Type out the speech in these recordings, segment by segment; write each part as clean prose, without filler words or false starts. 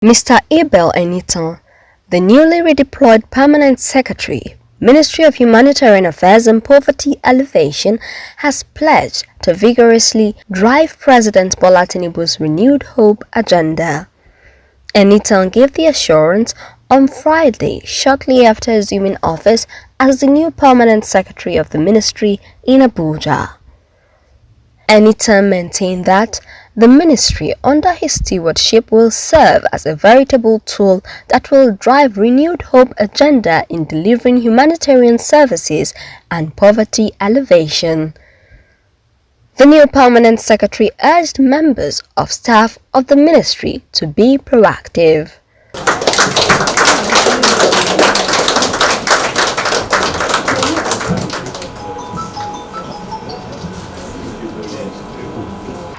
Mr. Abel Enitan, the newly redeployed Permanent Secretary, Ministry of Humanitarian Affairs and Poverty Alleviation, has pledged to vigorously drive President Bola Tinubu's renewed hope agenda. Enitan gave the assurance on Friday, shortly after assuming office as the new Permanent Secretary of the ministry in Abuja. Enitan maintained that the ministry under his stewardship will serve as a veritable tool that will drive renewed hope agenda in delivering humanitarian services and poverty alleviation. The new permanent secretary urged members of staff of the ministry to be proactive.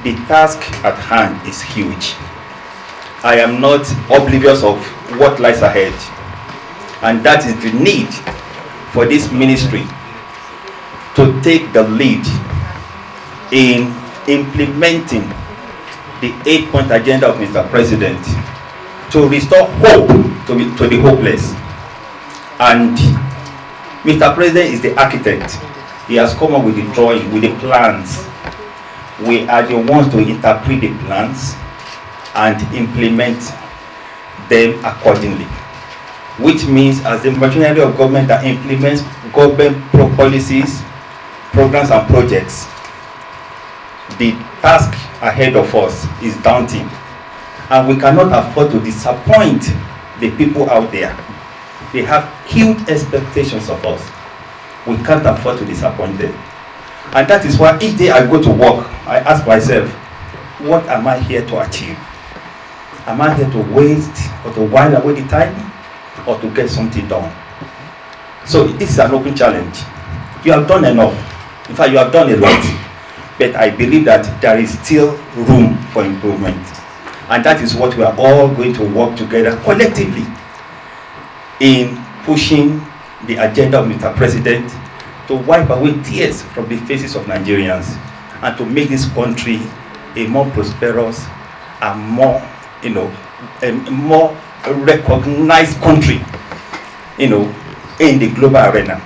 The task at hand is huge. I am not oblivious of what lies ahead, and that is the need for this ministry to take the lead in implementing the 8-point agenda of Mr. President to restore hope to the hopeless. And Mr. President is the architect. He has come up with the drawing, with the plans. We are the ones to interpret the plans and implement them accordingly, which means as the machinery of government that implements government policies, programs and projects, the task ahead of us is daunting, and we cannot afford to disappoint the people out there. They have huge expectations of us. We can't afford to disappoint them. And that is why each day I go to work, I ask myself, what am I here to achieve? Am I here to waste or to while away the time or to get something done? So this is an open challenge. You have done enough. In fact, you have done a lot. But I believe that there is still room for improvement. And that is what we are all going to work together collectively in pushing the agenda of Mr. President to wipe away tears from the faces of Nigerians and to make this country a more prosperous and more, a more recognized country, in the global arena.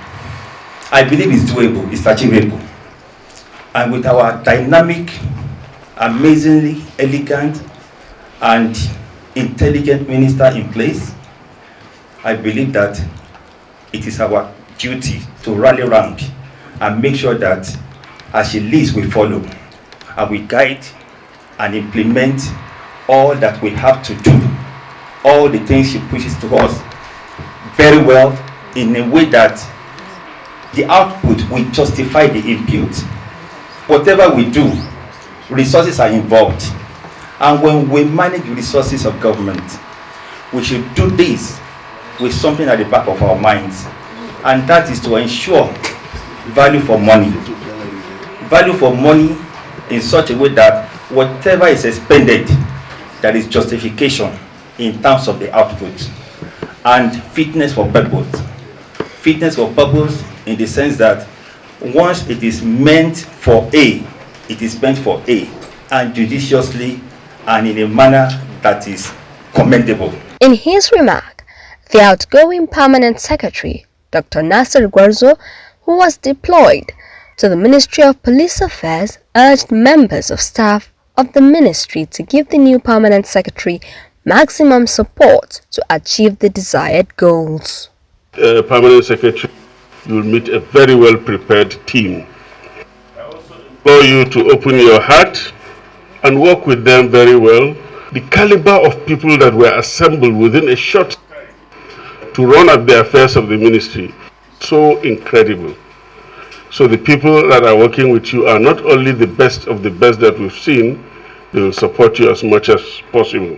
I believe it's doable, it's achievable. And with our dynamic, amazingly elegant and intelligent minister in place, I believe that it is our duty to rally around and make sure that as she leads, we follow and we guide and implement all that we have to do, all the things she pushes to us very well in a way that the output will justify the input. Whatever we do, resources are involved, and when we manage resources of government, we should do this with something at the back of our minds, and that is to ensure value for money. Value for money in such a way that whatever is expended, there is justification in terms of the output. And fitness for purpose. Fitness for purpose in the sense that once it is meant for A, it is meant for A, and judiciously and in a manner that is commendable. In his remark, the outgoing Permanent Secretary, Dr. Nasir Gwarzo, who was deployed to the Ministry of Police Affairs, urged members of staff of the ministry to give the new Permanent Secretary maximum support to achieve the desired goals. Permanent Secretary, you will meet a very well prepared team. I also implore you to open your heart and work with them very well. The caliber of people that were assembled within a short time to run up the affairs of the ministry, so incredible. So the people that are working with you are not only the best of the best that we've seen, they will support you as much as possible.